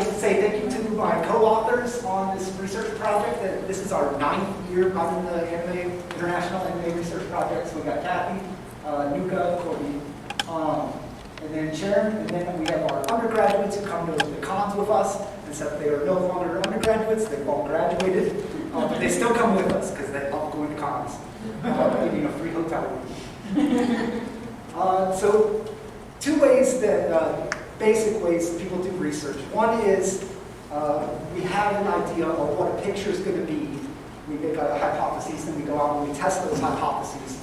like to say thank you to my co-authors on this research project. This is our 9th year running the International Anime Research Project. So we got Kathy, Nuka, Courtney, and then Sharon. And then we have our undergraduates who come to the cons with us. Except they are no longer undergraduates, they've all graduated. But they still come with us because they love going to cons. Giving a free hotel room. So 2 ways that, basic ways that people do research. One is we have an idea of what a picture is going to be. We make a hypothesis, and we go out and we test those hypotheses.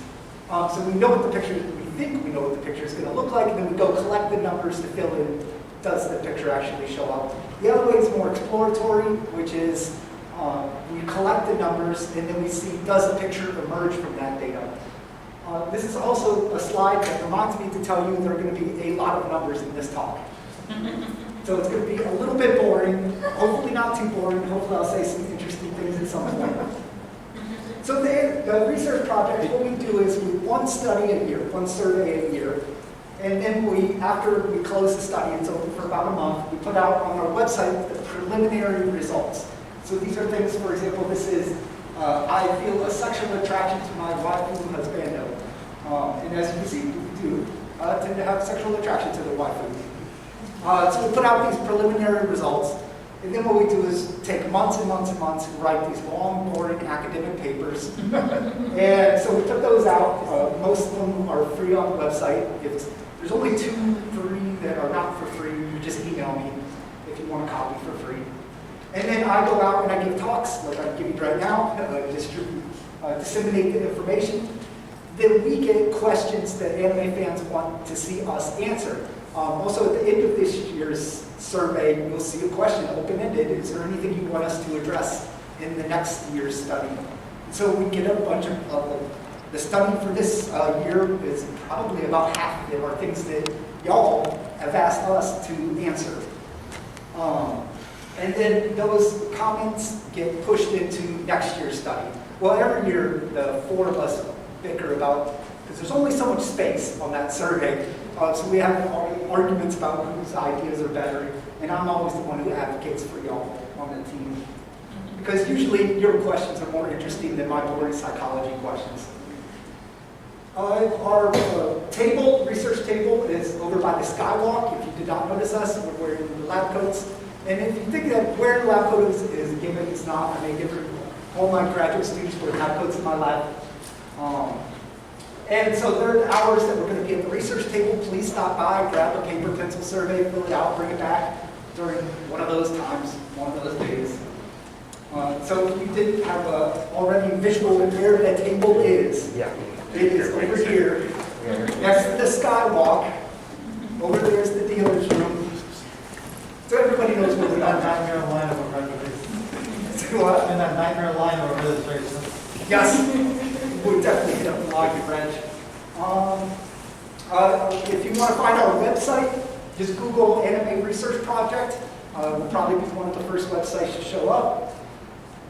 So we know what the picture, we think we know what the picture is going to look like, and then we go collect the numbers to fill in, does the picture actually show up? The other way is more exploratory, which is we collect the numbers, and then we see, does a picture emerge from that data? This is also a slide that reminds me to tell you there are going to be a lot of numbers in this talk. So it's going to be a little bit boring, hopefully not too boring, hopefully I'll say some interesting things at some point. So the research project, what we do is we one study a year, one survey a year, and then after we close the study, it's open for about a month, we put out on our website the preliminary results. So these are things, for example, this is, I feel a sexual attraction to my waifu husbando. And as you can see, we do tend to have sexual attraction to the waifu. So we put out these preliminary results, and then what we do is take months and months and months and write these long, boring academic papers. And so we put those out. Most of them are free on the website. There's only 2, 3 that are not for free. You just email me if you want a copy for free. And then I go out and I give talks, like I'm giving right now, disseminate the information. Then we get questions that anime fans want to see us answer. Also, at the end of this year's survey, you'll see a question, open-ended. Is there anything you want us to address in the next year's study? So we get a bunch of the study for this year is probably about half of it are things that y'all have asked us to answer. And then those comments get pushed into next year's study. Well, every year, the 4 of us bicker about, because there's only so much space on that survey, so we have arguments about whose ideas are better, and I'm always the one who advocates for y'all on the team. Because usually your questions are more interesting than my boring psychology questions. Our research table is over by the skywalk. If you did not notice us, we're wearing the lab coats. And if you think that wearing a lab coat is a gimmick, it's not. I mean, all my graduate students wear lab coats in my lab. And so there are hours that we're going to be at the research table. Please stop by, grab a paper pencil survey, fill it out, bring it back during one of those times, one of those days. So if you didn't have already visual in where that table is, it is over here, next to the skywalk. Over there is the dealer's room. So everybody knows where we are. Nightmare line of registration. See what? In that nightmare line of registration. Yes, we definitely hit up the login branch. If you want to find our website, just Google Anime Research Project. We'll probably be one of the first websites to show up.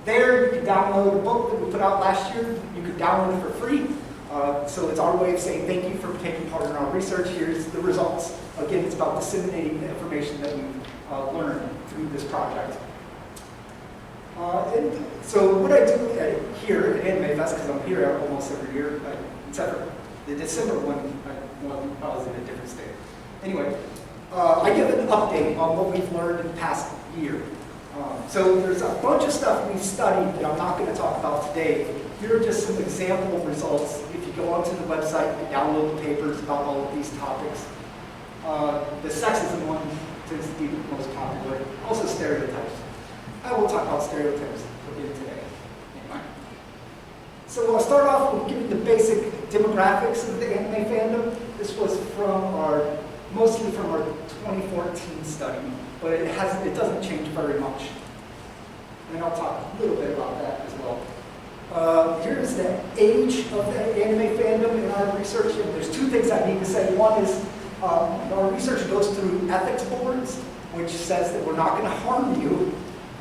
There, you can download a book that we put out last year. You can download it for free. So it's our way of saying thank you for taking part in our research. Here's the results. Again, it's about disseminating the information that we've learned through this project. And so what I do here at AnimeFest, because I'm here almost every year, except for the December one, I was in a different state. Anyway, I give an update on what we've learned in the past year. So there's a bunch of stuff we studied that I'm not going to talk about today. Here are just some example results. If you go onto the website, you can download the papers about all of these topics. The sexism one tends to be the most popular. Also stereotypes. I will talk about stereotypes again today. Anyway. So I'll start off with giving the basic demographics of the anime fandom. This was mostly from our 2014 study, but it doesn't change very much. And I'll talk a little bit about that as well. Here's the age of the anime fandom in our research. And there's 2 things I need to say. One is our research goes through ethics boards, which says that we're not going to harm you.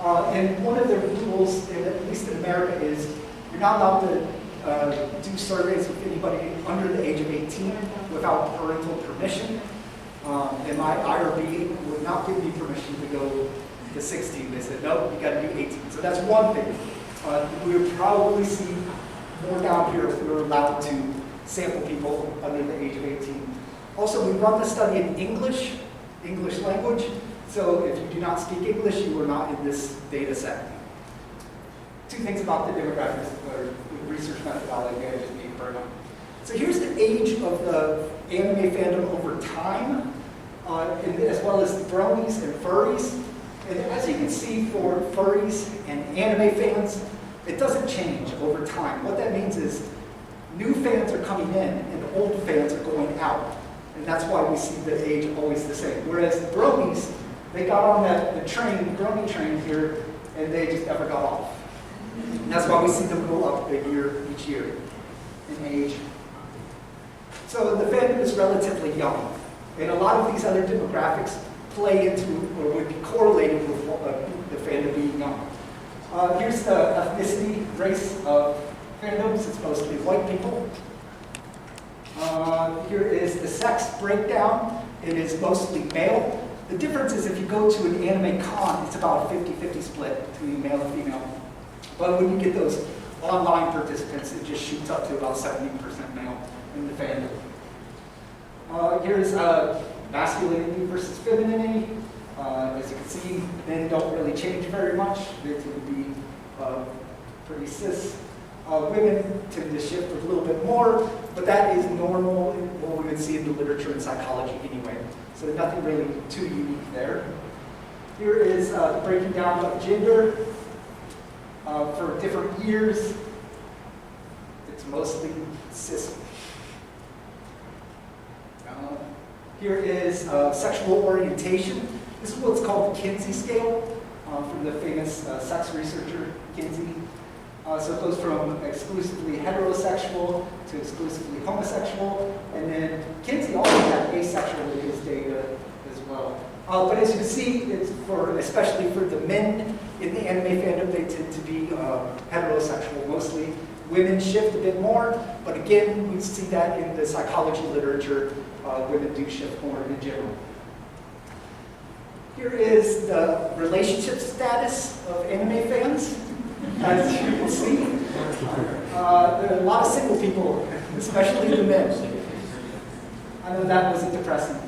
And one of the rules, at least in America, is you're not allowed to do surveys with anybody under the age of 18 without parental permission. And my IRB would not give me permission to go to 16. They said, nope, you got to do 18. So that's one thing. We would probably see more down here if we were allowed to sample people under the age of 18. Also, we run the study in English language. So if you do not speak English, you are not in this data set. Two things about the demographics or research methodology I just need for now. So here's the age of the anime fandom over time, as well as the bronies and furries. And as you can see for furries and anime fans, it doesn't change over time. What that means is new fans are coming in and old fans are going out. And that's why we see the age always the same. Whereas the bronies, they got on the brony train here, and they just never got off. And that's why we see them go up each year in age. So the fandom is relatively young. And a lot of these other demographics play into or would be correlated with the fandom being young. Here's the ethnicity, race of fandoms. It's mostly white people. Here is the sex breakdown. It is mostly male. The difference is if you go to an anime con, it's about a 50-50 split between male and female. But when you get those online participants, it just shoots up to about 70% male in the fandom. Here's masculinity versus femininity. As you can see, men don't really change very much. They tend to be pretty cis. Women tend to shift a little bit more, but that is normal in what we would see in the literature and psychology anyway. So nothing really too unique there. Here is the breaking down of gender for different years. It's mostly cis. Here is sexual orientation. This is what's called the Kinsey scale from the famous sex researcher Kinsey. So it goes from exclusively heterosexual to exclusively homosexual, and then Kinsey also had asexual in his data as well. But as you see, it's especially for the men in the anime fandom, they tend to be heterosexual mostly. Women shift a bit more, but again, we see that in the psychology literature. Women do shift more in general. Here is the relationship status of anime fans. As you can see, there are a lot of single people, especially the men. I know that wasn't depressing.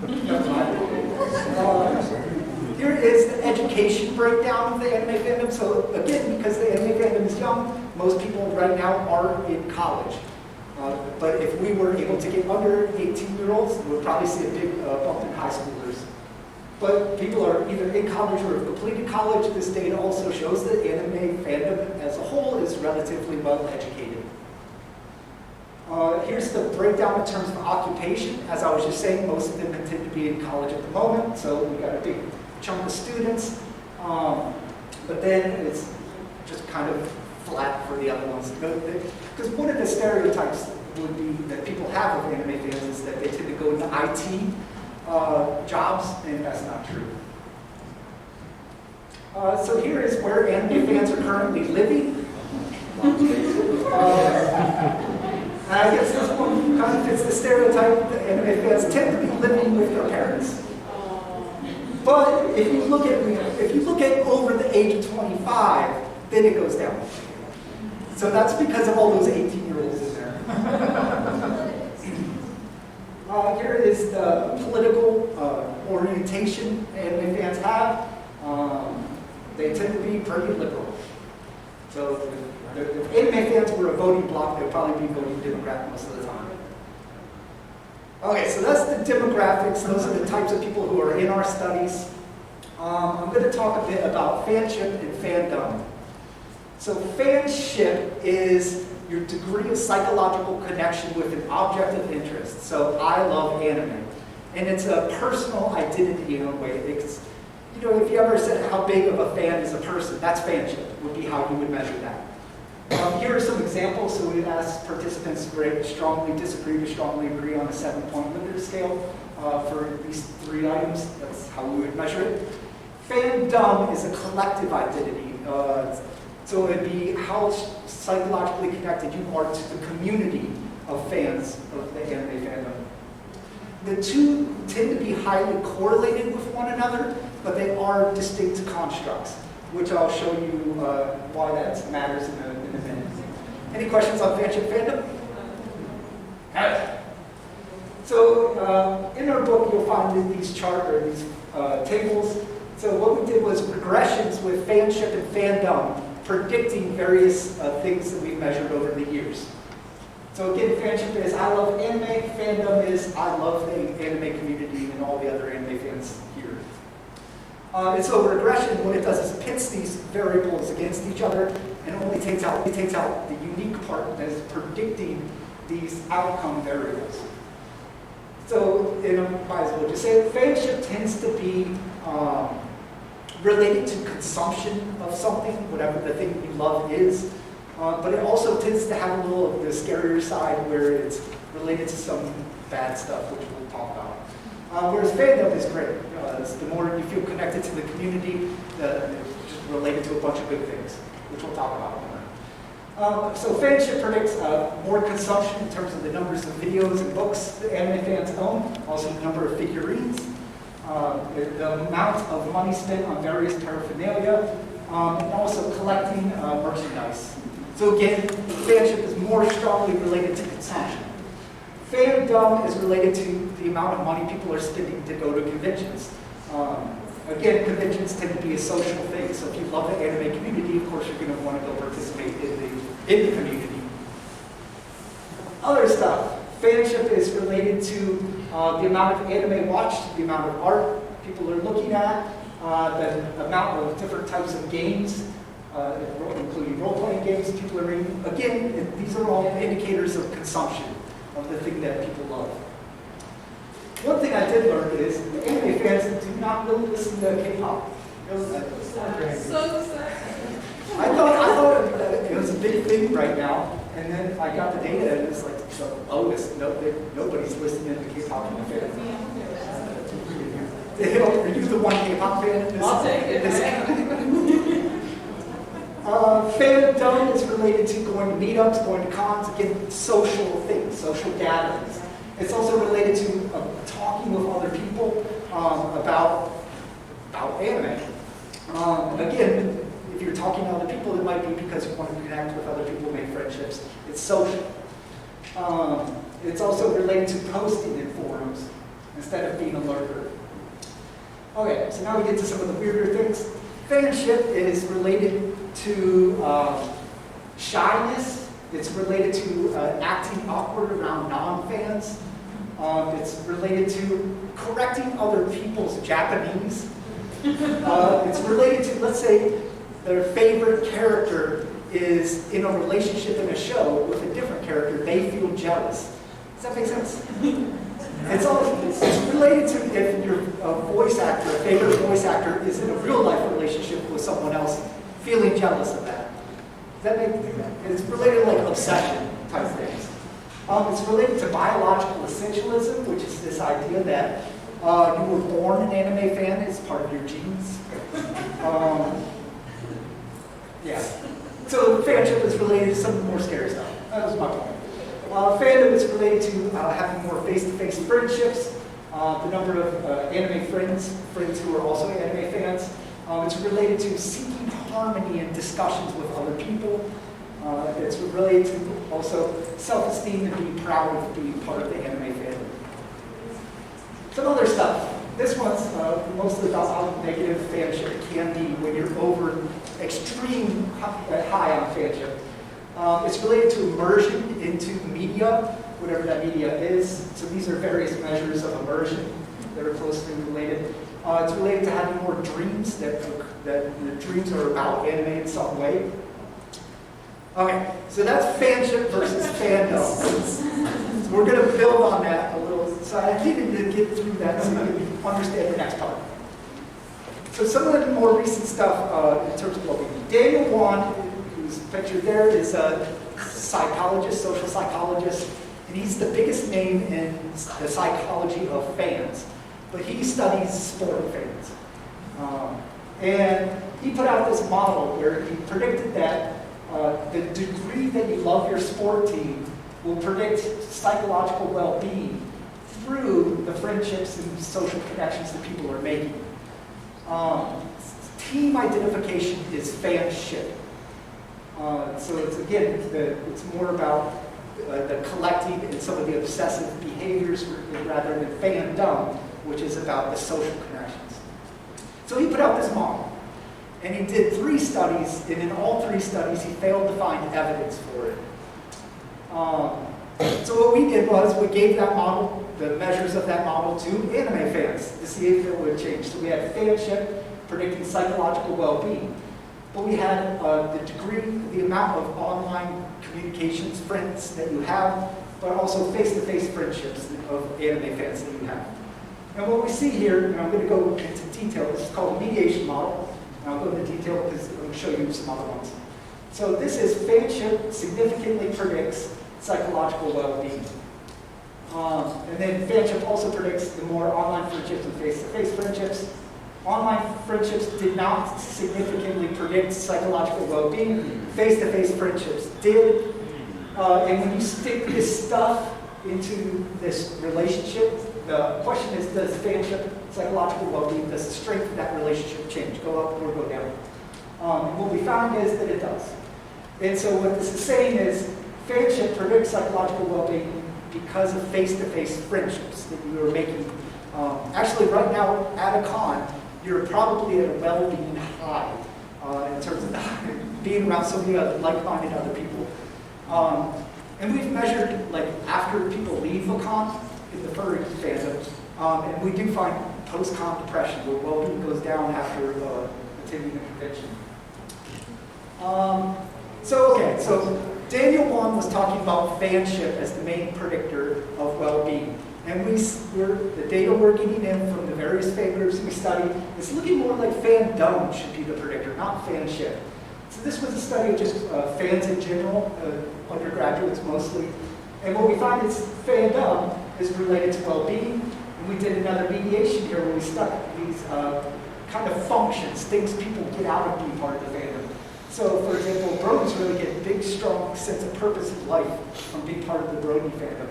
Never mind. Here is the education breakdown of the anime fandom. So again, because the anime fandom is young, most people right now are in college. But if we were able to get under 18-year-olds, we'll probably see a big bump in high schoolers. But people are either in college or have completed college. This data also shows that anime fandom as a whole is relatively well educated. Here's the breakdown in terms of occupation. As I was just saying, most of them tend to be in college at the moment, so we've got a big chunk of students. But then it's just kind of flat for the other ones. Because one of the stereotypes would be that people have of anime fans is that they tend to go into IT jobs, and that's not true. So here is where anime fans are currently living. I guess this one kind of fits the stereotype that anime fans tend to be living with their parents. But if you look at over the age of 25, then it goes down. So that's because of all those 18-year-olds in there. Here is the political orientation anime fans have. They tend to be pretty liberal. So if anime fans were a voting bloc, they'd probably be voting Democrat most of the time. Okay, so that's the demographics. Those are the types of people who are in our studies. I'm going to talk a bit about fanship and fandom. So fanship is your degree of psychological connection with an object of interest. So I love anime. And it's a personal identity in a way. It's, you know, if you ever said how big of a fan is a person, that's fanship, would be how you would measure that. Here are some examples. So we asked participants to rate strongly disagree to strongly agree on a 7-point limiter scale for these 3 items. That's how we would measure it. Fandom is a collective identity. So it'd be how psychologically connected you are to the community of fans of the anime fandom. The two tend to be highly correlated with one another, but they are distinct constructs, which I'll show you why that matters in a minute. Any questions on fanship fandom? So in our book, you'll find these these tables. So what we did was regressions with fanship and fandom, predicting various things that we've measured over the years. So again, fanship is I love anime, fandom is I love the anime community and all the other anime fans here. And so regression, what it does is pits these variables against each other and only takes out the unique part that is predicting these outcome variables. So, might as well just say it, fanship tends to be related to consumption of something, whatever the thing you love is. But it also tends to have a little of the scarier side where it's related to some bad stuff, which we'll talk about. Whereas fandom is great. The more you feel connected to the community, it's just related to a bunch of good things, which we'll talk about more. So fanship predicts more consumption in terms of the numbers of videos and books that anime fans own, also the number of figurines, the amount of money spent on various paraphernalia, and also collecting merchandise. So again, fanship is more strongly related to consumption. Fandom is related to the amount of money people are spending to go to conventions. Again, conventions tend to be a social thing, so if you love the anime community, of course you're going to want to go participate in the community. Other stuff. Fanship is related to the amount of anime watched, the amount of art people are looking at, the amount of different types of games, including role-playing games people are reading. Again, these are all indicators of consumption of the thing that people love. One thing I did learn is the anime fans do not really listen to K-pop. So sad. I thought it was a big thing right now, and then I got the data, and it's like, nobody's listening to K-pop in the fan. Are you the one K-pop fan? I'll take it. Fandom is related to going to meetups, going to cons, again, social things, social gatherings. It's also related to talking with other people about anime. Again, if you're talking to other people, it might be because you want to connect with other people, make friendships. It's social. It's also related to posting in forums instead of being a lurker. Okay, so now we get to some of the weirder things. Fanship is related to shyness. It's related to acting awkward around non-fans. It's related to correcting other people's Japanese. It's related to, let's say, their favorite character is in a relationship in a show with a different character, they feel jealous. Does that make sense? It's related to if your voice actor, a favorite voice actor, is in a real life relationship with someone else, feeling jealous of that. Does that make sense? It's related to like obsession type things. It's related to biological essentialism, which is this idea that you were born an anime fan, it's part of your genes. Yeah. So fanship is related to some more scary stuff. That was my point. Fandom is related to having more face-to-face friendships, the number of anime friends who are also anime fans. It's related to seeking harmony in discussions with other people. It's related to also self-esteem and being proud of being part of the anime family. Some other stuff. This one's mostly about how negative fanship can be when you're over extreme high on fanship. It's related to immersion into media, whatever that media is. So these are various measures of immersion that are closely related. It's related to having more dreams, that the dreams are about anime in some way. Okay, so that's fanship versus fandom. So we're going to build on that a little. So I needed to get through that so you can understand the next part. So some of the more recent stuff in terms of what we do. Daniel Wan, who's pictured there, is a psychologist, social psychologist, and he's the biggest name in the psychology of fans. But he studies sport fans. And he put out this model where he predicted that the degree that you love your sport team will predict psychological well-being through the friendships and social connections that people are making. Team identification is fanship. So it's, again, it's more about the collecting and some of the obsessive behaviors rather than fandom, which is about the social connections. So he put out this model, and he did 3 studies, and in all 3 studies he failed to find evidence for it. So what we did was we gave that model, the measures of that model, to anime fans to see if it would change. So we had fanship predicting psychological well-being. But we had the degree, the amount of online communications, friends that you have, but also face-to-face friendships of anime fans that you have. And what we see here, and I'm going to go into detail, this is called a mediation model. And I'll go into detail because I'm going to show you some other ones. So this is fanship significantly predicts psychological well-being. And then fanship also predicts the more online friendships and face-to-face friendships. Online friendships did not significantly predict psychological well-being. Face-to-face friendships did. And when you stick this stuff into this relationship, the question is, does fanship psychological well-being, does the strength of that relationship change, go up or go down? What we found is that it does. And so what this is saying is, fanship predicts psychological well-being because of face-to-face friendships that you are making. Actually, right now at a con, you're probably at a well-being high in terms of being around so many other like-minded other people. And we've measured, like, after people leave a con in the furry fandom, and we do find post-con depression, where well-being goes down after attending a convention. So Daniel Wong was talking about fanship as the main predictor of well-being. And the data we're getting in from the various papers we studied is looking more like fandom should be the predictor, not fanship. So this was a study of just fans in general, undergraduates mostly. And what we find is fandom is related to well-being. And we did another mediation here where we stuck these kind of functions, things people get out of being part of the fandom. So, for example, Brodies really get a big, strong sense of purpose in life from being part of the Brody fandom.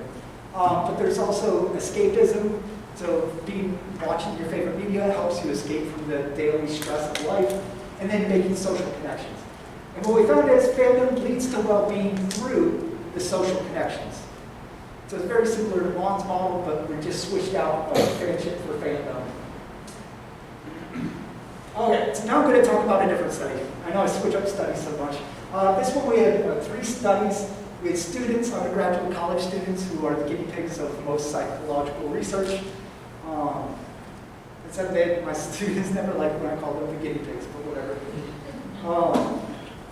But there's also escapism. So watching your favorite media helps you escape from the daily stress of life. And then making social connections. And what we found is fandom leads to well-being through the social connections. So it's very similar to Juan's model, but we just switched out fanship for fandom. Okay, so now I'm going to talk about a different study. I know I switch up studies so much. This one we had 3 studies. We had students, undergraduate college students, who are the guinea pigs of most psychological research. My students never liked when I called them the guinea pigs, but whatever.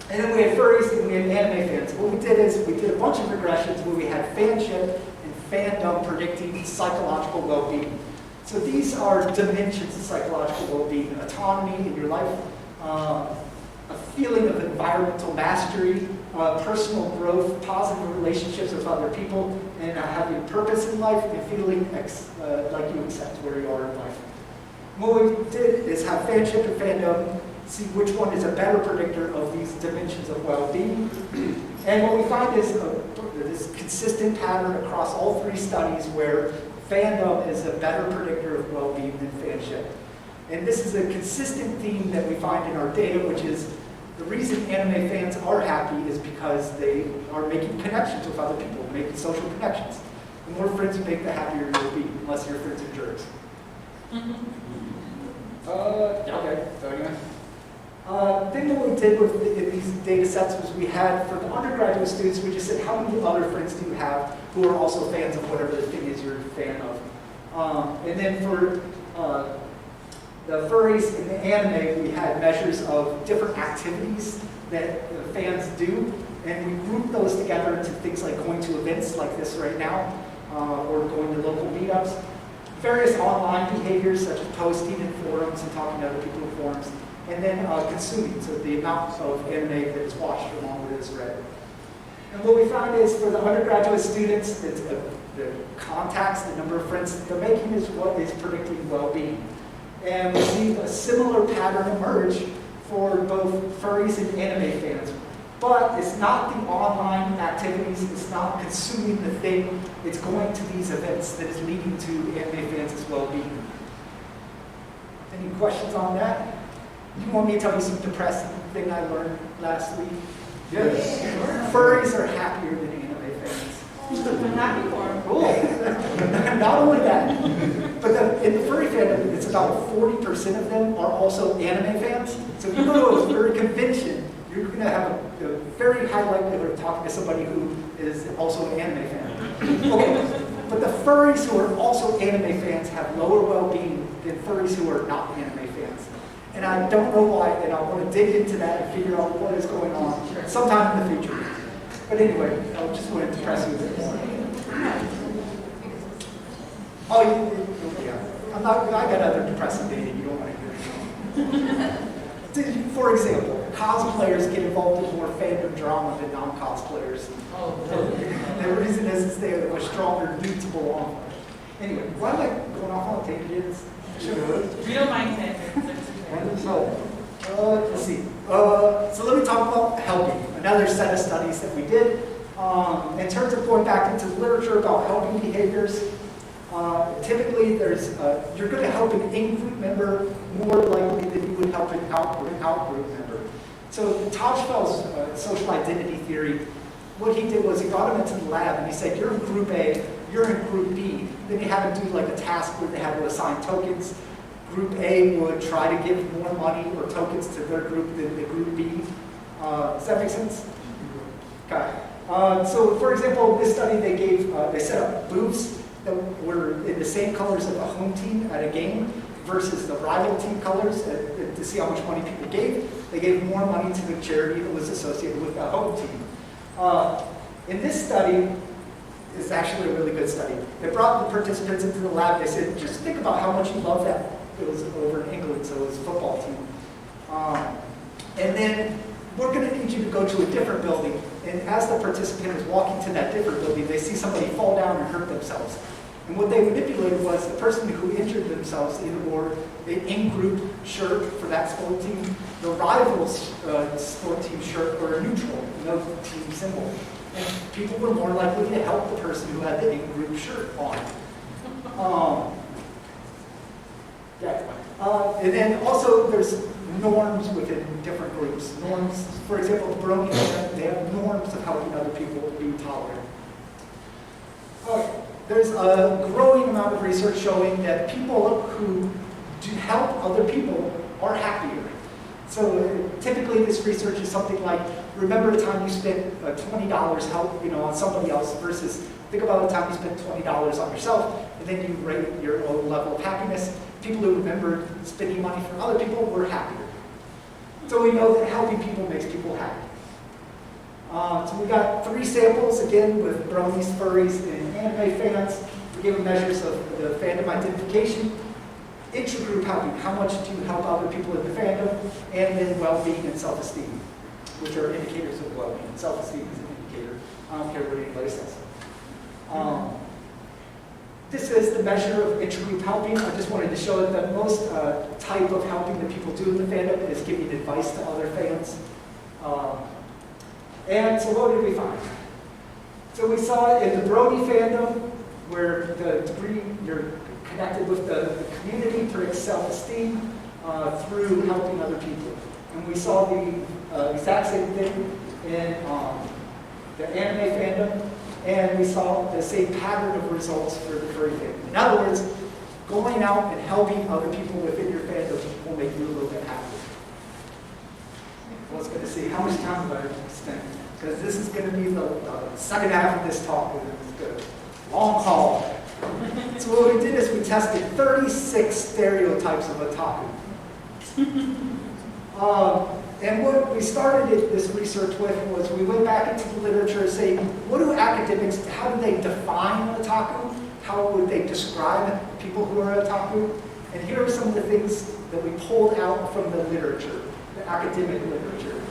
And then we had furries and we had anime fans. What we did is we did a bunch of regressions where we had fanship and fandom predicting psychological well-being. So these are dimensions of psychological well-being: autonomy in your life, a feeling of environmental mastery, personal growth, positive relationships with other people, and having purpose in life and feeling like you accept where you are in life. What we did is have fanship and fandom, see which one is a better predictor of these dimensions of well-being. And what we find is this consistent pattern across all 3 studies where fandom is a better predictor of well-being than fanship. And this is a consistent theme that we find in our data, which is the reason anime fans are happy is because they are making connections with other people, making social connections. The more friends you make, the happier you'll be, unless your friends are jerks. Okay, so anyway. Then what we did with these data sets was we had, for the undergraduate students, we just said, how many other friends do you have who are also fans of whatever the thing is you're a fan of? And then for the furries and the anime, we had measures of different activities that the fans do, and we grouped those together into things like going to events like this right now, or going to local meetups. Various online behaviors such as posting in forums and talking to other people in forums, and then consuming, so the amount of anime that is watched along with it is read. And what we found is for the undergraduate students, it's the contacts, the number of friends that they're making is what is predicting well-being. And we see a similar pattern emerge for both furries and anime fans. But it's not the online activities, it's not consuming the thing, it's going to these events that is leading to anime fans' well-being. Any questions on that? You want me to tell you some depressing thing I learned last week? Yes. Furries are happier than anime fans. I'm happy for him. Cool. Not only that, but in the furry fandom, it's about 40% of them are also anime fans. So if you go to a furry convention, you're going to have a very high likelihood of talking to somebody who is also an anime fan. Okay, but the furries who are also anime fans have lower well-being than furries who are not anime fans. And I don't know why, and I want to dig into that and figure out what is going on sometime in the future. But anyway, I just wanted to press you a bit more. Oh, yeah. I got other depressing data you don't want to hear. For example, cosplayers get involved in more fandom drama than non-cosplayers. The reason is they have a stronger need to belong. Anyway, why am I going off on a tangent? We don't mind tangents. Let's see. So let me talk about helping. Another set of studies that we did. In terms of going back into literature about helping behaviors, typically you're going to help an in-group member more likely than you would help an out-group member. So Tajfeld's social identity theory, what he did was he got him into the lab and he said, you're in group A, you're in group B. Then he had him do like a task where they had to assign tokens. Group A would try to give more money or tokens to their group than the group B. Does that make sense? Okay. So for example, this study they set up booths that were in the same colors of the home team at a game versus the rival team colors to see how much money people gave. They gave more money to the charity that was associated with the home team. In this study, it's actually a really good study. They brought the participants into the lab. They said, just think about how much you love that. It was over in England, so it was a football team. And then we're going to need you to go to a different building. And as the participant is walking to that different building, they see somebody fall down and hurt themselves. And what they manipulated was the person who injured themselves either wore an in-group shirt for that sport team, the rival's sport team shirt, or a neutral, no team symbol. And people were more likely to help the person who had the in-group shirt on. And then also there's norms within different groups. Norms, for example, the Brony, they have norms of helping other people be tolerant. Okay. There's a growing amount of research showing that people who do help other people are happier. So typically this research is something like, remember a time you spent $20 help, on somebody else versus think about the time you spent $20 on yourself, and then you rate your own level of happiness. People who remember spending money for other people were happier. So we know that helping people makes people happy. So we got 3 samples, again, with bronies, furries, and anime fans. We gave them measures of the fandom identification, intragroup helping, how much do you help other people in the fandom, and then well-being and self-esteem, which are indicators of well-being. Self-esteem is an indicator. I don't care what anybody says. This is the measure of intragroup helping. I just wanted to show that the most type of helping that people do in the fandom is giving advice to other fans. And so what did we find? So we saw in the Brony fandom, where the degree you're connected with the community through self-esteem through helping other people. And we saw the exact same thing in the anime fandom, and we saw the same pattern of results for the furry fandom. In other words, going out and helping other people within your fandom will make you a little bit happier. Let's going to see how much time have I spent, because this is going to be the second half of this talk. It's good. Long haul. So what we did is we tested 36 stereotypes of otaku. And what we started this research with was we went back into the literature saying, what do academics, how do they define otaku? How would they describe people who are otaku? And here are some of the things that we pulled out from the literature, the academic literature.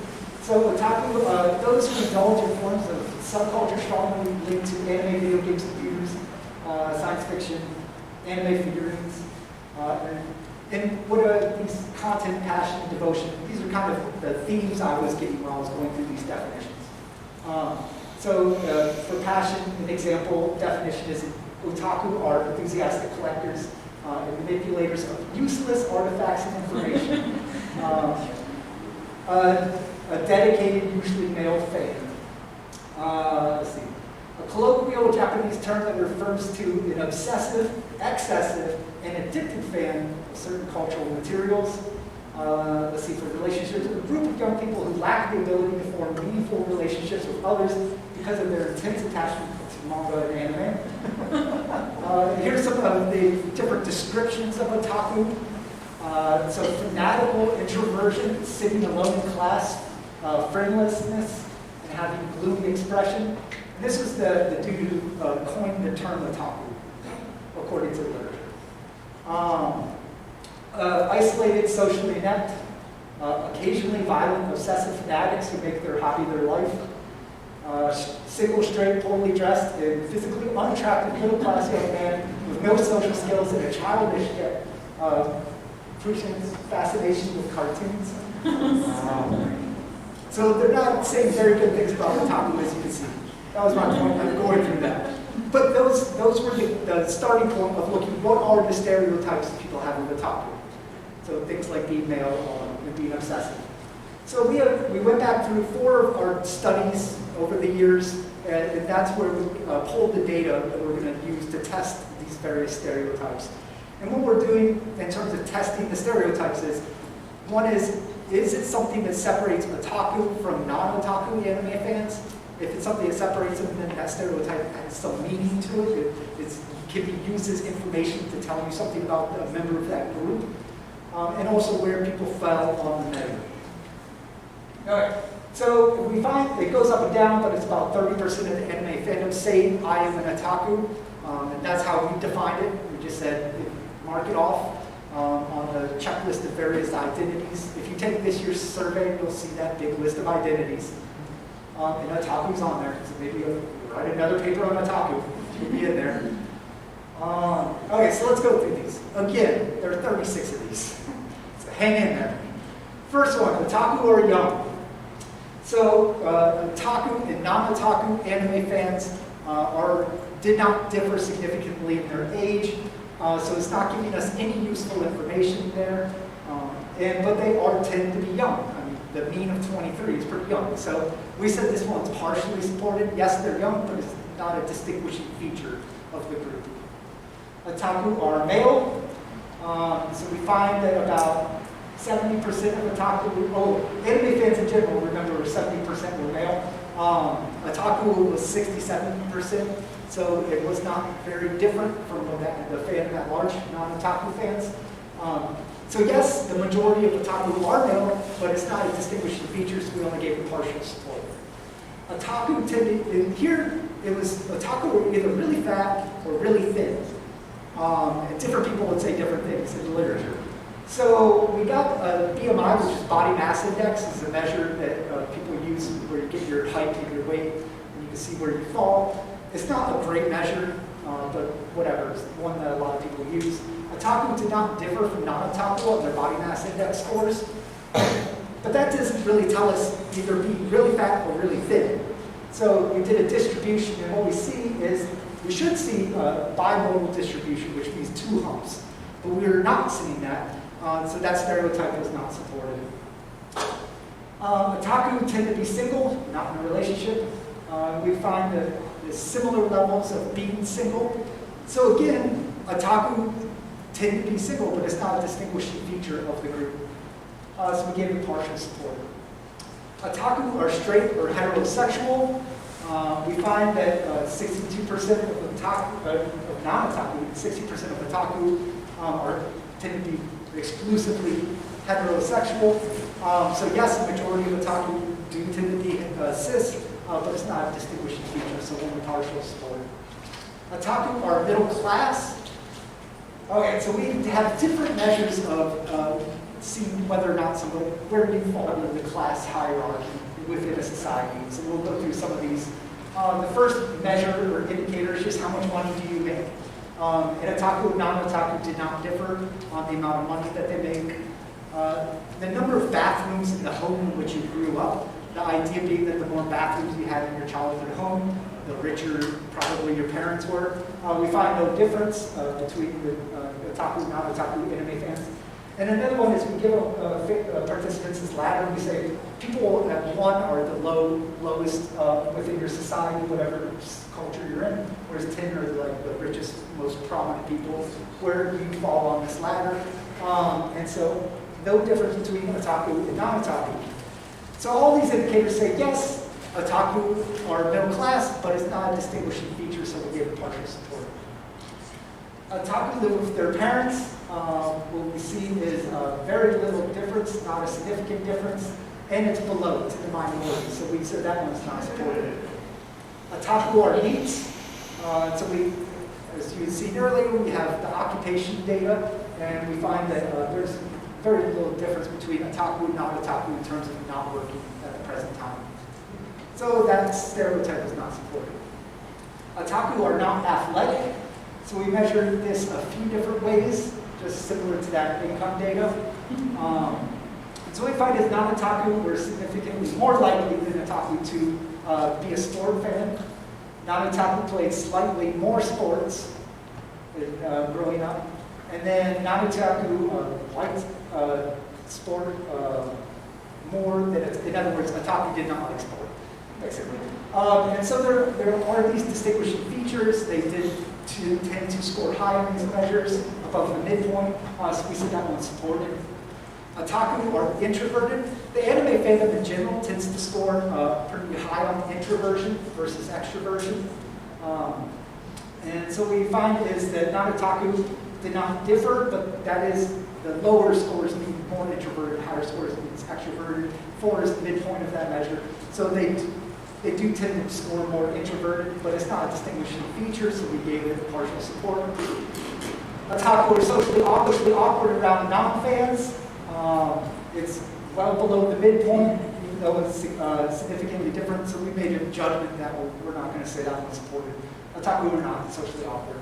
So otaku, those who indulge in forms of subculture strongly linked to anime, video games, computers, science fiction, anime figurines, and what are these content, passion, devotion? These are kind of the themes I was getting when I was going through these definitions. So for passion, an example definition is otaku are enthusiastic collectors and manipulators of useless artifacts and information. A dedicated, usually male fan. Let's see. A colloquial Japanese term that refers to an obsessive, excessive, and addicted fan of certain cultural materials. Let's see, for relationships, a group of young people who lack the ability to form meaningful relationships with others because of their intense attachment to manga and anime. Here's some of the different descriptions of otaku. So fanatical introversion, sitting alone in class, friendlessness, and having gloomy expression. And this was the dude who coined the term otaku, according to the literature. Isolated, socially inept, occasionally violent, obsessive fanatics who make their hobby their life. Single, straight, poorly dressed, and physically unattractive middle-class young man with no social skills and a childish yet prescient fascination with cartoons. So they're not saying very good things about otaku, as you can see. That was my point. I'm going through that. But those were the starting point of looking what are the stereotypes that people have of otaku. So things like being male and being obsessive. So we went back through 4 of our studies over the years, and that's where we pulled the data that we're going to use to test these various stereotypes. And what we're doing in terms of testing the stereotypes is, one is it something that separates otaku from non-otaku anime fans? If it's something that separates them, then that stereotype has some meaning to it. It can be used as information to tell you something about a member of that group, and also where people fell on the measure. All right, so we find it goes up and down, but it's about 30% of the anime fandom say I am an otaku, and that's how we defined it. We just said, mark it off on the checklist of various identities. If you take this year's survey, you'll see that big list of identities. And otaku's on there, so maybe you'll write another paper on otaku. You'll be in there. Okay, so let's go through these. Again, there are 36 of these. So hang in there. First one, otaku are young. So otaku and non-otaku anime fans did not differ significantly in their age. So it's not giving us any useful information there. But they tend to be young. I mean, the mean of 23 is pretty young. So we said this one's partially supported. Yes, they're young, but it's not a distinguishing feature of the group. Otaku are male. So we find that about 70% of otaku, anime fans in general, remember 70% were male. Otaku was 67%. So it was not very different from the fan at large, non-otaku fans. So yes, the majority of otaku are male, but it's not a distinguishing feature, so we only gave it partial support. Otaku tended, and here it was, otaku were either really fat or really thin. And different people would say different things in the literature. So we got a BMI, which is body mass index, is a measure that people use where you get your height and your weight, and you can see where you fall. It's not a great measure, but whatever, it's one that a lot of people use. Otaku did not differ from non-otaku on their body mass index scores, but that doesn't really tell us either being really fat or really thin. So we did a distribution, and what we see is, we should see a bimodal distribution, which means 2 humps, but we are not seeing that, so that stereotype was not supported. Otaku tend to be single, not in a relationship. We find that there's similar levels of being single. So again, otaku tend to be single, but it's not a distinguishing feature of the group. So we gave it partial support. Otaku are straight or heterosexual. We find that 62% of non-otaku, 60% of otaku tend to be exclusively heterosexual. So yes, the majority of otaku do tend to be cis, but it's not a distinguishing feature, so only partial support. Otaku are middle class. Okay, so we have different measures of seeing whether or not somebody, where you fall in the class hierarchy within a society. So we'll go through some of these. The first measure or indicator is just how much money do you make. And otaku and non-otaku did not differ on the amount of money that they make. The number of bathrooms in the home in which you grew up The idea being that the more bathrooms you had in your childhood home, the richer probably your parents were. We find no difference between the otaku and non-otaku anime fans. And another one is we give participants this ladder. We say people at 1 are the lowest within your society, whatever culture you're in, whereas 10 are like the richest, most prominent people, where you fall on this ladder. And so no difference between otaku and non-otaku. So all these indicators say, yes, otaku are middle class, but it's not a distinguishing feature, so we give partial support. Otaku live with their parents. What we see is very little difference, not a significant difference, and it's below, it's in the minority, so we said that one's not supported. Otaku are neats. So we, as you had seen earlier, we have the occupation data, and we find that there's very little difference between otaku and non-otaku in terms of not working at the present time. So that stereotype is not supported. Otaku are not athletic, so we measured this a few different ways, just similar to that income data. So we find that non-otaku were significantly more likely than otaku to be a sport fan. Non-otaku played slightly more sports growing up. And then non-otaku liked sport more than, in other words, otaku did not like sport, basically. And so there are these distinguishing features. They did tend to score high on these measures, above the midpoint, so we said that one's supported. Otaku are introverted. The anime fandom in general tends to score pretty high on introversion versus extroversion. And so what we find is that non-otaku did not differ, but that is the lower scores mean more introverted, higher scores means extroverted. 4 is the midpoint of that measure. So they do tend to score more introverted, but it's not a distinguishing feature, so we gave it partial support. Otaku are socially awkward around non-fans. It's well below the midpoint, even though it's significantly different, so we made a judgment that we're not going to say that one's supported. Otaku are not socially awkward.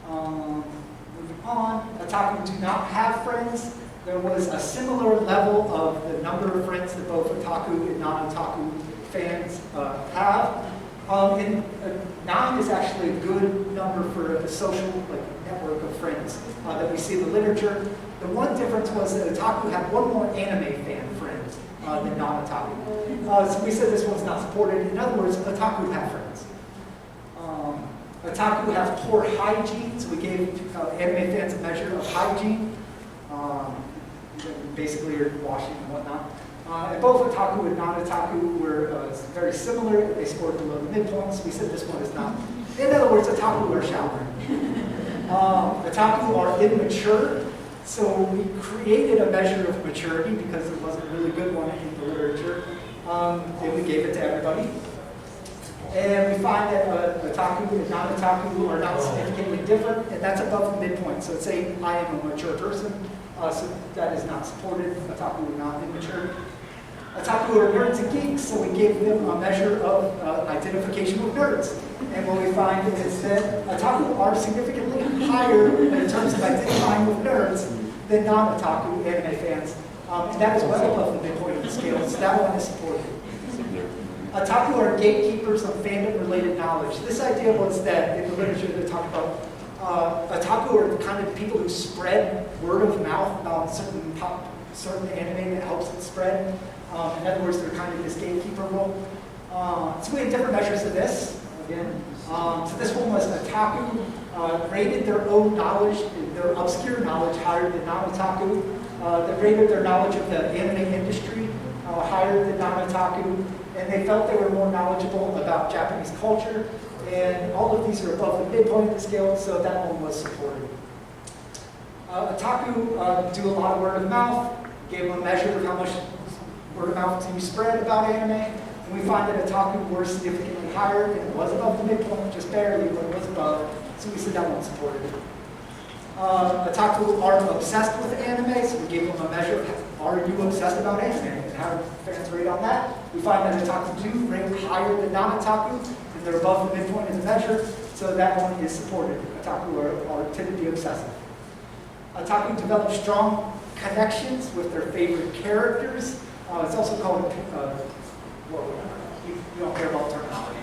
Moving on, otaku do not have friends. There was a similar level of the number of friends that both otaku and non-otaku fans have. And 9 is actually a good number for a social network of friends that we see in the literature. The one difference was that otaku had one more anime fan friend than non-otaku. So we said this one's not supported. In other words, otaku have friends. Otaku have poor hygiene, so we gave anime fans a measure of hygiene. Basically, you're washing and whatnot. And both otaku and non-otaku were very similar. They scored below the midpoint, so we said this one is not. In other words, otaku are showering. Otaku are immature, so we created a measure of maturity because it wasn't a really good one in the literature, and we gave it to everybody. And we find that otaku and non-otaku are not significantly different, and that's above the midpoint. So say I am a mature person, so that is not supported. Otaku are not immature. Otaku are nerds and geeks, so we gave them a measure of identification with nerds. And what we find is that otaku are significantly higher in terms of identifying with nerds than non-otaku anime fans. And that is well above the midpoint of the scale, so that one is supported. Otaku are gatekeepers of fandom-related knowledge. This idea was that in the literature they talk about otaku are the kind of people who spread word of mouth about certain anime that helps it spread. In other words, they're kind of this gatekeeper role. So we had different measures of this, again. So this one was otaku rated their own knowledge, their obscure knowledge, higher than non-otaku. They rated their knowledge of the anime industry higher than non-otaku. And they felt they were more knowledgeable about Japanese culture. And all of these are above the midpoint of the scale, so that one was supported. Otaku do a lot of word of mouth. Gave them a measure of how much word of mouth do you spread about anime. And we find that otaku were significantly higher, and it was above the midpoint, just barely, but it was above. So we said that one supported. Otaku are obsessed with anime, so we gave them a measure of are you obsessed about anime, and how fans rate on that. We find that otaku do rate higher than non-otaku, and they're above the midpoint of the measure, so that one is supported. Otaku tend to be obsessive. Otaku develop strong connections with their favorite characters. It's also called, well, you don't care about terminology.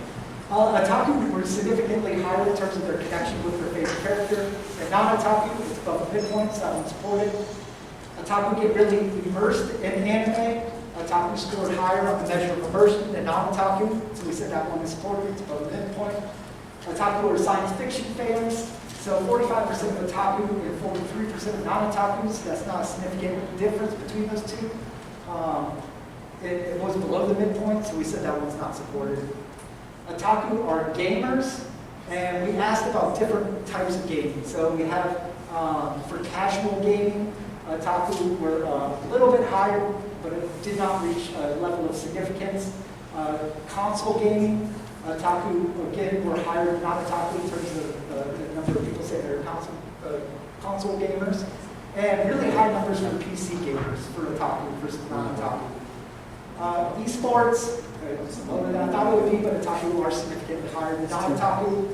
Otaku were significantly higher in terms of their connection with their favorite character. And non-otaku, it's above the midpoint, so that one's supported. Otaku get really immersed in anime. Otaku scored higher on the measure of immersion than non-otaku, so we said that one is supported, it's above the midpoint. Otaku are science fiction fans, so 45% of otaku and 43% of non-otakus, so that's not a significant difference between those two. It was below the midpoint, so we said that one's not supported. Otaku are gamers, and we asked about different types of gaming. So we have, for casual gaming, otaku were a little bit higher, but it did not reach a level of significance. Console gaming, otaku, again, were higher than non-otaku in terms of the number of people say they're console gamers. And really high numbers for PC gamers, for otaku versus non-otaku. Esports, lower than I thought it would be, but otaku are significantly higher than non-otaku.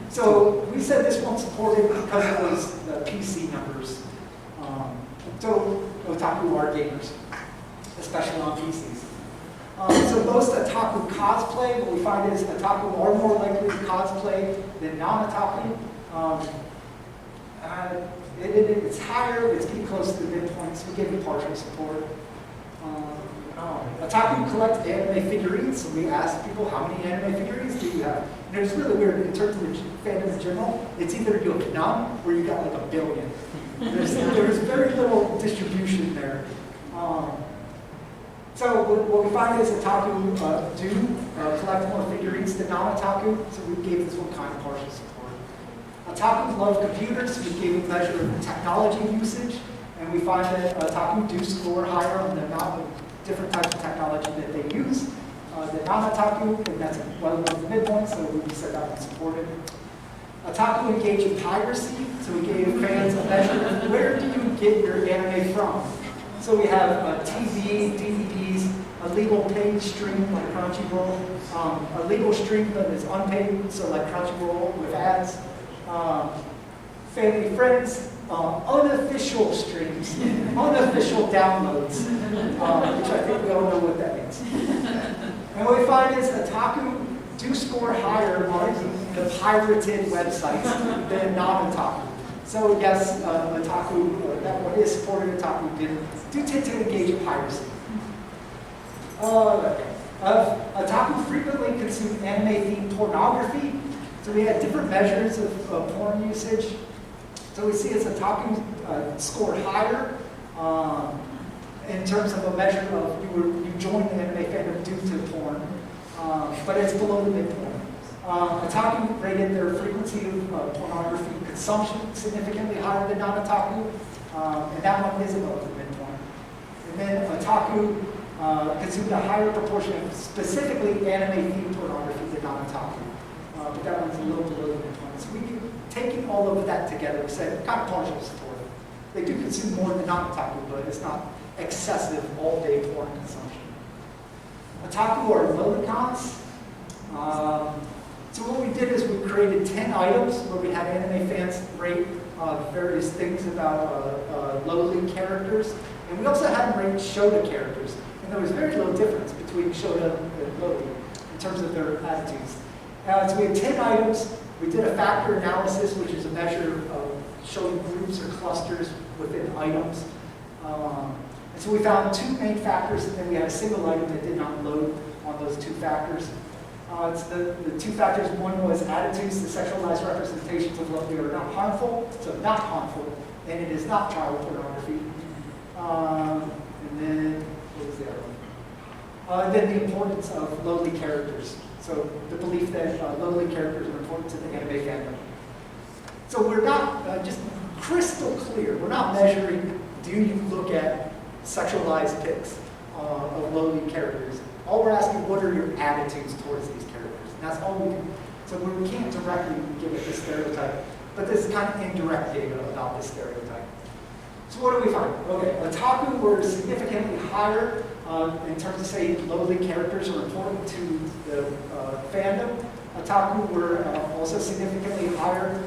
So we said this one supported because it was the PC numbers. So otaku are gamers, especially on PCs. So most otaku cosplay, what we find is otaku are more likely to cosplay than non-otaku. It's higher, it's getting close to the midpoint, so we give you partial support. Otaku collect anime figurines, so we asked people how many anime figurines do you have? And it's really weird in terms of the fandom in general. It's either you have none or you got like 1 billion. There's very little distribution there. So what we find is otaku do collect more figurines than non-otaku, so we gave this one kind of partial support. Otaku love computers, so we gave a measure of technology usage, and we find that otaku do score higher on the amount of different types of technology that they use than non-otaku, and that's well above the midpoint, so we said that one supported. Otaku engage in piracy, so we gave fans a measure of where do you get your anime from? So we have TV, DVDs, a legal paid stream like Crunchyroll, a legal stream that is unpaid, so like Crunchyroll with ads, family friends, unofficial streams, unofficial downloads, which I think we all know what that means. And what we find is otaku do score higher on the pirated websites than non-otaku. So yes, otaku, that one is supported, otaku do tend to engage in piracy. Otaku frequently consume anime-themed pornography. So we had different measures of porn usage. So we see as otaku scored higher in terms of a measure of you joined the anime fandom due to porn, but it's below the midpoint. Otaku rated their frequency of pornography consumption significantly higher than non-otaku, and that one is above the midpoint. And then otaku consumed a higher proportion of specifically anime-themed pornography than non-otaku, but that one's a little below the midpoint. So we taking all of that together, we said kind of partial support. They do consume more than non-otaku, but it's not excessive all-day porn consumption. Otaku are lolicons. So what we did is we created 10 items where we had anime fans rate various things about lowly characters. And we also had them rate Shota characters. And there was very little difference between Shota and lowly in terms of their attitudes. So we had 10 items. We did a factor analysis, which is a measure of showing groups or clusters within items. And so we found 2 main factors, and then we had a single item that did not load on those 2 factors. It's the 2 factors. One was attitudes, the sexualized representations of lovely are not harmful, so not harmful, and it is not child pornography. And then, what was the other one? And then the importance of lowly characters. So the belief that lowly characters are important to the anime fandom. So we're not, just crystal clear, we're not measuring, do you look at sexualized pics of lowly characters? All we're asking, what are your attitudes towards these characters? And that's all we can, so we can't directly give it this stereotype, but this is kind of indirect data about this stereotype. So what do we find? Okay, otaku were significantly higher in terms of saying lowly characters are important to the fandom. Otaku were also significantly higher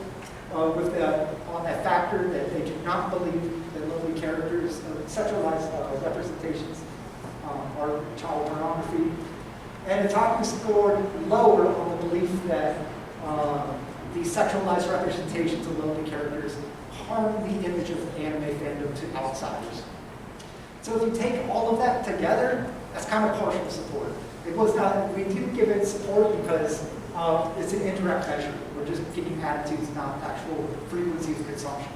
on that factor that they do not believe that lowly characters, sexualized representations art, child pornography. And otaku scored lower on the belief that these sexualized representations of lovely characters harm the image of anime fandom to outsiders. So if you take all of that together, that's kind of partial support. It was not, we didn't give it support because it's an indirect measure. We're just getting attitudes, not actual frequency of consumption.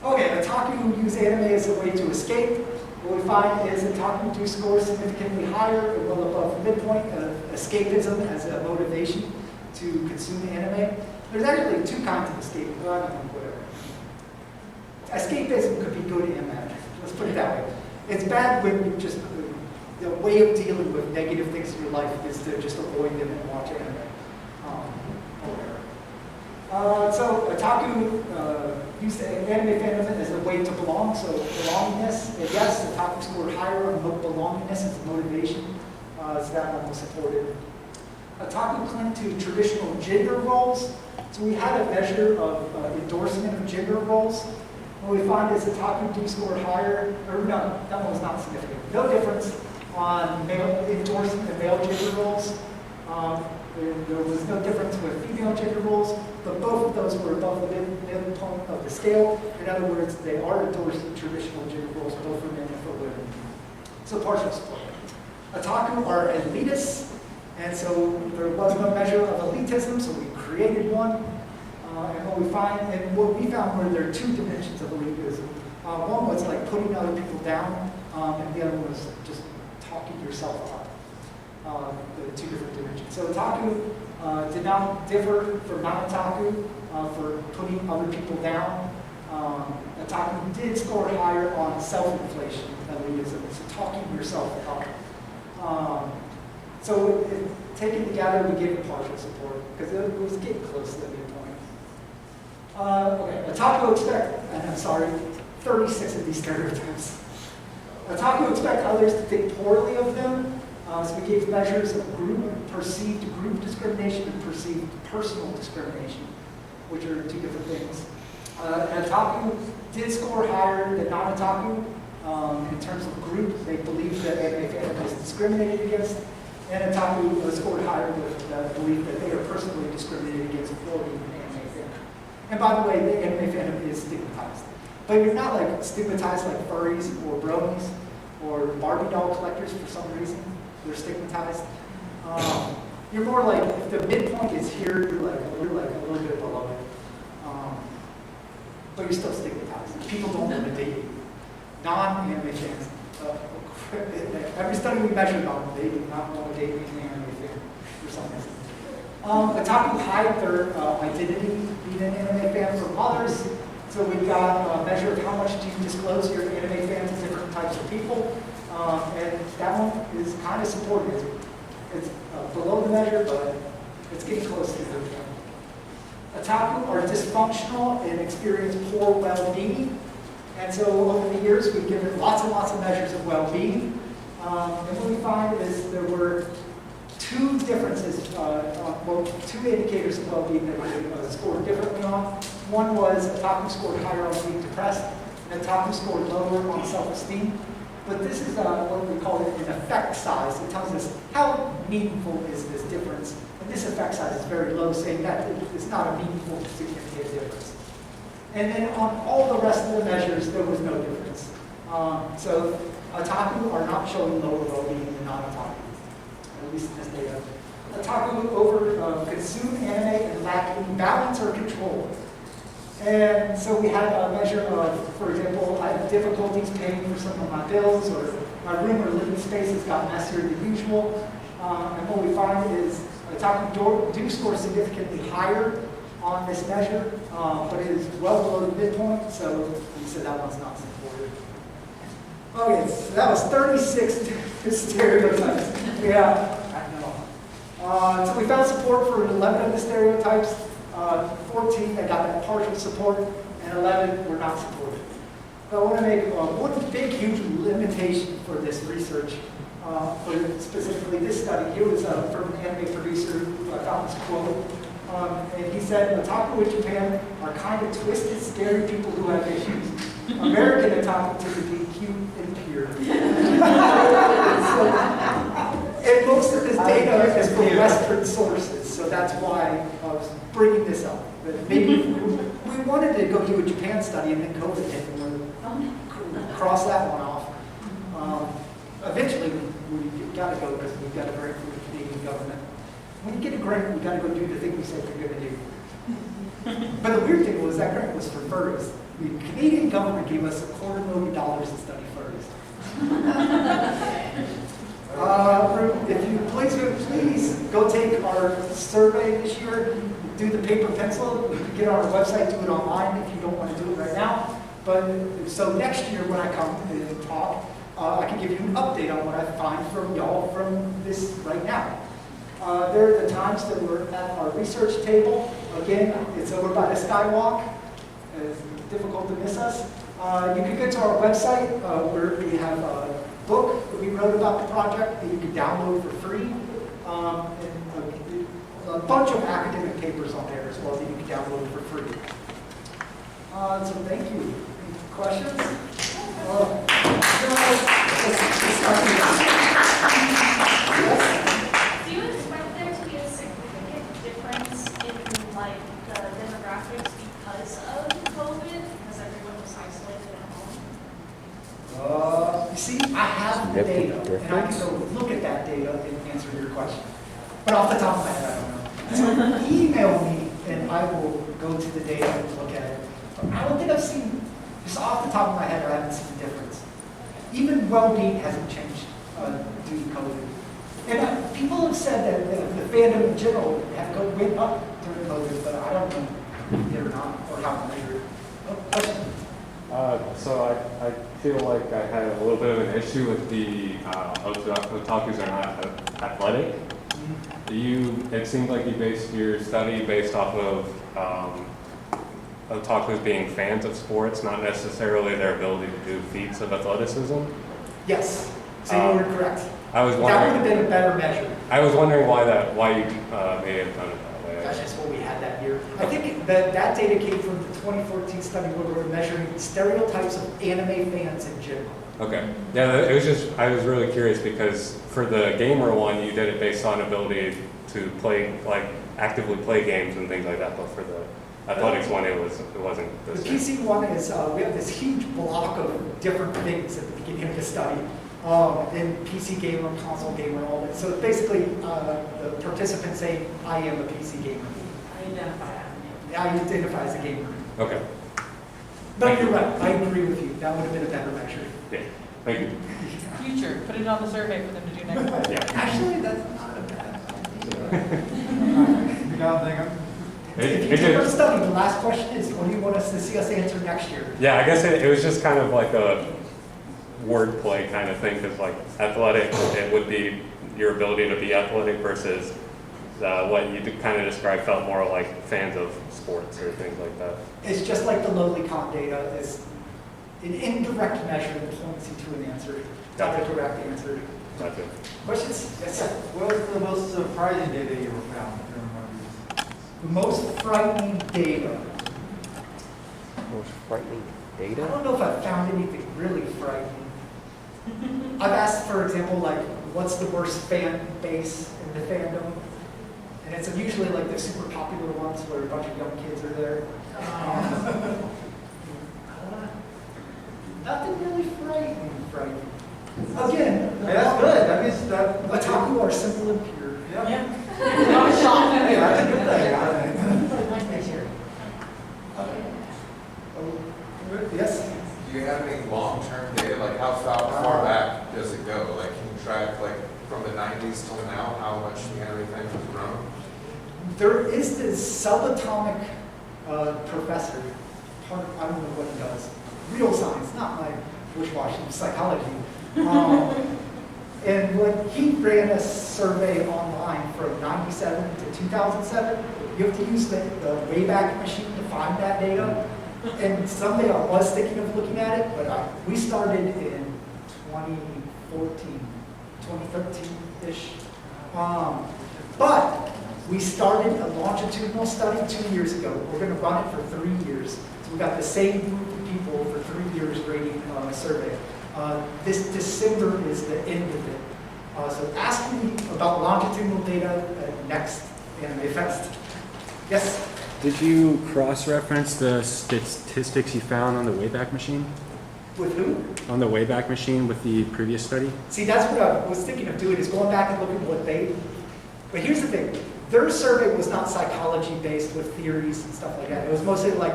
Okay, otaku who use anime as a way to escape. What we find is otaku do score significantly higher and well above the midpoint of escapism as a motivation to consume anime. There's actually two kinds of escape. Whatever. Escapism could be good and bad. Let's put it that way. It's bad when you just, the way of dealing with negative things in your life is to just avoid them and watch anime. So otaku use anime fandom as a way to belong, so belongingness. And yes, otaku scored higher on belongingness as motivation, so that one was supported. Otaku cling to traditional gender roles. So we had a measure of endorsement of gender roles. What we find is otaku do score higher, or no, that one was not significant. No difference on male endorsement of male gender roles. There was no difference with female gender roles, but both of those were above the midpoint of the scale. In other words, they are endorsing traditional gender roles, both for men and for women. So partial support. Otaku are elitists, and so there was no measure of elitism, so we created one. And what we found were there are two dimensions of elitism. One was like putting other people down, and the other was just talking yourself up. The two different dimensions. So otaku did not differ from non-otaku for putting other people down. Otaku did score higher on self-inflation, elitism, so talking yourself up. So taken together, we gave it partial support because it was getting close to the midpoint. Okay, otaku expect, and I'm sorry, 36 of these stereotypes. Otaku expect others to think poorly of them. So we gave measures of perceived group discrimination and perceived personal discrimination, which are two different things. Otaku did score higher than non-otaku in terms of group. They believe that anime fandom is discriminated against, and otaku scored higher with the belief that they are personally discriminated against for the anime fandom. And by the way, the anime fandom is stigmatized. But you're not like stigmatized like furries or bronies or Barbie doll collectors for some reason. They're stigmatized. You're more like, if the midpoint is here, you're like a little bit below it. But you're still stigmatized. People don't want to date you. Non-anime fans. Every study we measured on, they do not want to date an anime fan for some reason. Otaku hide their identity being an anime fan from others. So we've got a measure of how much do you disclose your anime fans to different types of people. And that one is kind of supported. It's below the measure, but it's getting close to the point. Otaku are dysfunctional and experience poor well-being. And so over the years, we've given lots and lots of measures of well-being. And what we find is there were two differences, two indicators of well-being that we scored differently on. One was otaku scored higher on being depressed, and otaku scored lower on self-esteem. But this is what we call an effect size. It tells us how meaningful is this difference. And this effect size is very low, saying that it's not a meaningful, significant difference. And then on all the rest of the measures, there was no difference. So otaku are not showing lower well-being than non-otaku, at least in this data. Otaku consume anime and lack any balance or control. And so we had a measure of, for example, I have difficulties paying for some of my bills, or my room or living space has got messier than usual. And what we find is otaku do score significantly higher on this measure, but it is well below the midpoint, so we said that one's not supported. Okay, so that was 36 stereotypes. Yeah, I know. So we found support for 11 of the stereotypes. 14 that got that partial support, and 11 were not supported. But I want to make one big, huge limitation for this research, for specifically this study. Here was from an anime producer who I found this quote, and he said, otaku in Japan are kind of twisted, scary people who have issues. American atomic typically cute and pure. And most of this data is from Western sources, so that's why I was bringing this up. But maybe we wanted to go do a Japan study and then COVID hit, and we'll cross that one off. Eventually, we got to go because we've got a grant from the Canadian government. When you get a grant, we got to go do the thing we said we're going to do. But the weird thing was that grant was for furs. The Canadian government gave us $250,000 to study furs. If you please go take our survey this year, do the paper pencil. You can get on our website, do it online if you don't want to do it right now. But so next year when I come and talk, I can give you an update on what I find from y'all from this right now. There are the times that we're at our research table. Again, it's over by the skywalk. It's difficult to miss us. You can go to our website where we have a book that we wrote about the project that you can download for free. And a bunch of academic papers on there as well that you can download for free. So thank you. Any questions? Do you expect there to be a significant difference in like the demographics because of COVID? Because everyone was isolated at home? You see, I have the data, and I can go look at that data and answer your question. But off the top of my head, I don't know. So email me, and I will go to the data and look at it. But I don't think I've seen, just off the top of my head, I haven't seen a difference. Even well-being hasn't changed due to COVID. And people have said that the fandom in general went up during COVID, but I don't know if they did or not, or how to measure it. Oh, question? So I feel like I had a little bit of an issue with the otakus are not athletic. It seems like you based your study based off of otakus being fans of sports, not necessarily their ability to do feats of athleticism. Yes, so you were correct. I was That would have wondering. been a better measure. I was wondering why you may have done it that way. That's just what we had that year. I think that data came from the 2014 study where we were measuring stereotypes of anime fans in general. Okay. Yeah, it was just, I was really curious because for the gamer one, you did it based on ability to play, like actively play games and things like that, but for the athletics one, it wasn't The the same. PC one is, we have this huge block of different things at the beginning of the study. And PC gamer, console gamer, all that. So basically, the participants say, I am a PC gamer. I identify as I identify as a gamer. Okay. But you're right, I agree with you. That would have been a better measure. Yeah. Thank you. future. Put it on the survey for them to do next time. Yeah. Actually, that's not a bad idea. You got thinking? If you take our study, the last question is, what do you want us to see us answer next year? Yeah, I guess it was just kind of like a wordplay kind of thing, because like athletic, it would be your ability to be athletic versus what you kind of described felt more like fans of sports or things like that. It's just like the lowly comp data is an indirect measure that points you to an answer, not a correct answer. That's it. Questions? Yes, sir. What was the most surprising data you ever found? If you remember? The most frightening data. Most frightening I data? don't know if I found anything really frightening. I've asked, for example, like, what's the worst fan base in the fandom? And it's usually like the super popular ones where a bunch of young kids are there. Nothing really frightening. Again, Hey, that's good. That means that. otaku are simple and pure. Yeah. I was shocked. Hey, that's a good thing. Yes? Do you have any long-term data, like how far back does it go? Like, can you track, like, from the 90s till now, how much the anime thing has grown? There is this subatomic professor, I don't know what he does, real science, not my bushwashing psychology. And when he ran a survey online from 97 to 2007, you have to use the Wayback Machine to find that data. And someday I was thinking of looking at it, but we started in 2014, 2013-ish. But We started a longitudinal study 2 years ago. We're going to run it for 3 years. So we got the same group of people for 3 years grading a survey. This December is the end of it. So ask me about longitudinal data at next AnimeFest. Yes? Did you cross-reference the statistics you found on the Wayback Machine? With who? On the Wayback Machine with the previous study? See, that's what I was thinking of doing, is going back and looking at what they... But here's the thing. Their survey was not psychology-based with theories and stuff like that. It was mostly like,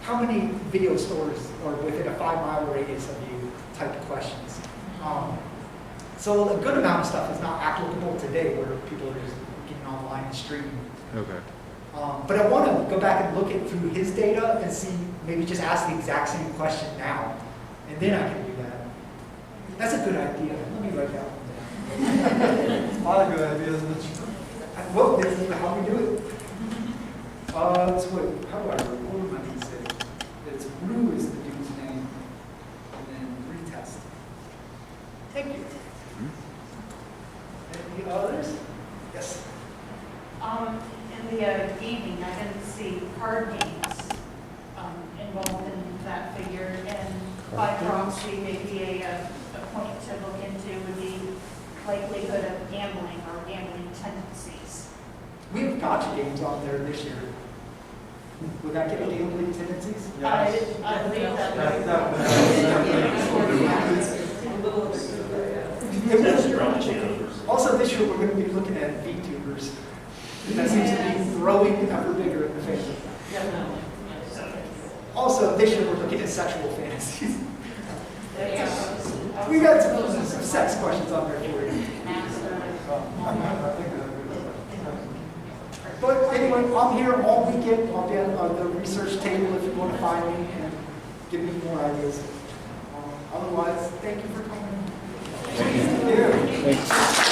how many video stores are within a 5-mile radius of you type of questions. So a good amount of stuff is not applicable today where people are just getting online and streaming. Okay. But I want to go back and look at through his data and see, maybe just ask the exact same question now. And then I can do that. That's a good idea. Let me write that one down. A lot of good ideas, but Well, this is how we do it. It's what, how do I record my these things? It's Rue is the dude's name. And then retest. Thank you. Any others? Yes. In the gaming, I didn't see card games involved in that figure, and by proxy, maybe a point to look into would be likelihood of gambling or gambling tendencies. We have gotcha games on there this year. Would that get gambling tendencies? I believe that. Also this year, we're going to be looking at VTubers. That seems to be growing ever bigger in the family. Also, this year, we're looking at sexual fantasies. We got some sex questions on there for you. But anyway, I'm here all weekend. I'll be at the research table if you want to find me and give me more ideas. Otherwise, thank you for coming. Thank you. Thanks.